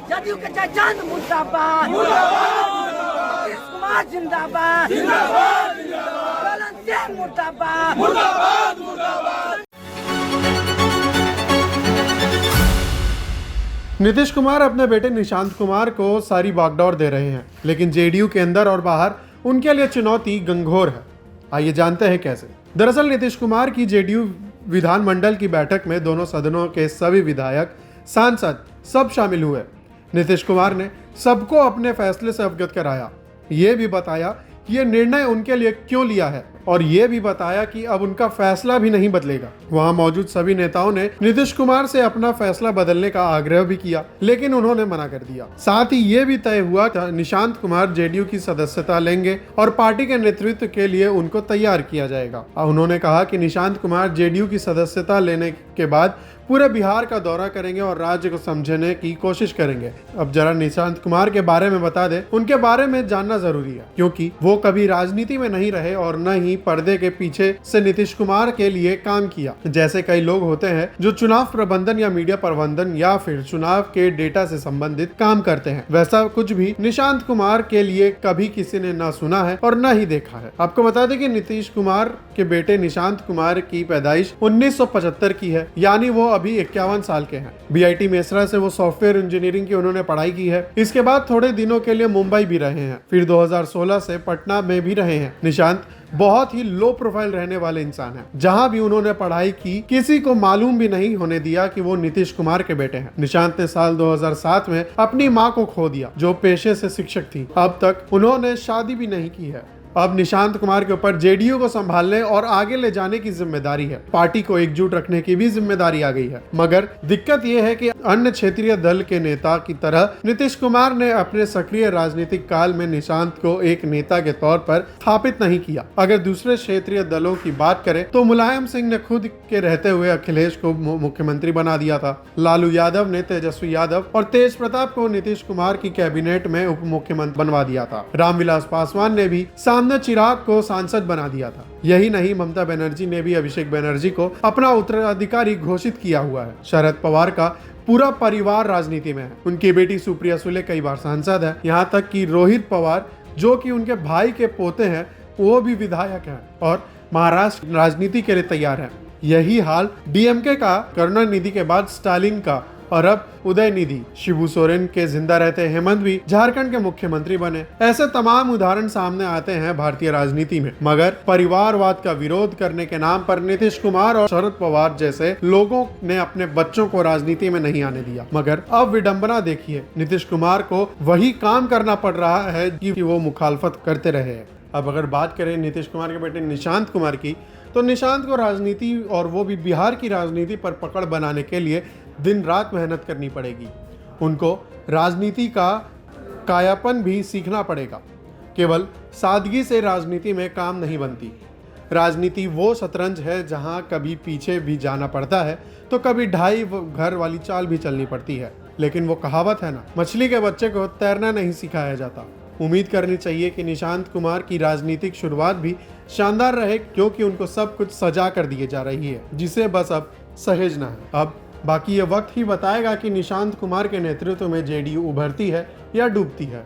जदयू के चांद मुर्दाबाद, नीतीश कुमार जिंदाबाद, गलन सिंह मुर्दाबाद। नीतीश कुमार अपने बेटे निशांत कुमार को सारी बागडोर दे रहे हैं, लेकिन जेडीयू के अंदर और बाहर उनके लिए चुनौती गंभीर है। आइए जानते हैं कैसे। दरअसल नीतीश कुमार की जेडीयू विधानमंडल की बैठक में दोनों सदनों के सभी विधायक, सांसद सब शामिल हुए। नीतीश कुमार ने सबको अपने फैसले से अवगत कराया, ये भी बताया कि ये निर्णय उनके लिए क्यों लिया है और ये भी बताया कि अब उनका फैसला भी नहीं बदलेगा। वहां मौजूद सभी नेताओं ने नीतीश कुमार से अपना फैसला बदलने का आग्रह भी किया, लेकिन उन्होंने मना कर दिया। साथ ही ये भी तय हुआ कि निशांत कुमार जेडीयू की सदस्यता लेंगे और पार्टी के नेतृत्व के लिए उनको तैयार किया जाएगा। उन्होंने कहा कि निशांत कुमार जेडीयू की सदस्यता लेने के बाद पूरे बिहार का दौरा करेंगे और राज्य को समझने की कोशिश करेंगे। अब जरा निशांत कुमार के बारे में बता दें, उनके बारे में जानना जरूरी है, क्योंकि वो कभी राजनीति में नहीं रहे और न ही पर्दे के पीछे से नीतीश कुमार के लिए काम किया। जैसे कई लोग होते हैं जो चुनाव प्रबंधन या मीडिया प्रबंधन या फिर चुनाव के डेटा से संबंधित काम करते हैं, वैसा कुछ भी निशांत कुमार के लिए कभी किसी ने न सुना है और न ही देखा है। आपको बता दें कि नीतीश कुमार के बेटे निशांत कुमार की पैदाइश 1975 की है, यानी वो अभी 51 साल के हैं। बीआईटी मेसरा से वो सॉफ्टवेयर इंजीनियरिंग की उन्होंने पढ़ाई की है। इसके बाद थोड़े दिनों के लिए मुंबई भी रहे हैं, फिर 2016 से पटना में भी रहे हैं। निशांत बहुत ही लो प्रोफाइल रहने वाले इंसान हैं। जहां भी उन्होंने पढ़ाई की, किसी को मालूम भी नहीं होने दिया कि वो नीतीश कुमार के बेटे हैं। निशांत ने साल 2007 में अपनी मां को खो दिया, जो पेशे से शिक्षक थी। अब तक उन्होंने शादी भी नहीं की है। अब निशांत कुमार के ऊपर जेडीयू को संभालने और आगे ले जाने की जिम्मेदारी है। पार्टी को एकजुट रखने की भी जिम्मेदारी आ गई है। मगर दिक्कत यह है कि अन्य क्षेत्रीय दल के नेता की तरह नीतीश कुमार ने अपने सक्रिय राजनीतिक काल में निशांत को एक नेता के तौर पर स्थापित नहीं किया। अगर दूसरे क्षेत्रीय दलों की बात करें तो मुलायम सिंह ने खुद के रहते हुए अखिलेश को मुख्यमंत्री बना दिया था। लालू यादव ने तेजस्वी यादव और तेज प्रताप को नीतीश कुमार की कैबिनेट में उप मुख्यमंत्री बनवा दिया था। रामविलास पासवान ने भी चिराग को सांसद बना दिया था। यही नहीं, ममता बनर्जी ने भी अभिषेक बनर्जी को अपना उत्तराधिकारी घोषित किया हुआ है। शरद पवार का पूरा परिवार राजनीति में है। उनकी बेटी सुप्रिया सुले कई बार सांसद है। यहाँ तक कि रोहित पवार, जो कि उनके भाई के पोते हैं, वो भी विधायक हैं और महाराष्ट्र राजनीति के लिए तैयार है। यही हाल डीएमके का करुणानिधि के बाद स्टालिन का और अब उदयनिधि, शिबू सोरेन के जिंदा रहते हेमंत भी झारखंड के मुख्यमंत्री बने। ऐसे तमाम उदाहरण सामने आते हैं भारतीय राजनीति में। मगर परिवारवाद का विरोध करने के नाम पर नीतीश कुमार और शरद पवार जैसे लोगों ने अपने बच्चों को राजनीति में नहीं आने दिया। मगर अब विडंबना देखिए, नीतीश कुमार को वही काम करना पड़ रहा है कि वो मुखालफत करते रहे। अब अगर बात करें नीतीश कुमार के बेटे निशांत कुमार की, तो निशांत को राजनीति और वो भी बिहार की राजनीति पर पकड़ बनाने के लिए दिन रात मेहनत करनी पड़ेगी। उनको राजनीति का कायापन भी सीखना पड़ेगा। केवल सादगी से राजनीति में काम नहीं बनती। राजनीति वो शतरंज है जहां कभी पीछे भी जाना पड़ता है तो कभी ढाई घर वाली चाल भी चलनी पड़ती है। लेकिन वो कहावत है ना, मछली के बच्चे को तैरना नहीं सिखाया जाता। उम्मीद करनी चाहिए कि निशांत कुमार की राजनीतिक शुरुआत भी शानदार रहे, क्योंकि उनको सब कुछ सजा कर दिए जा रही है, जिसे बस अब सहेजना है। अब बाकी ये वक्त ही बताएगा कि निशांत कुमार के नेतृत्व में जेडीयू उभरती है या डूबती है।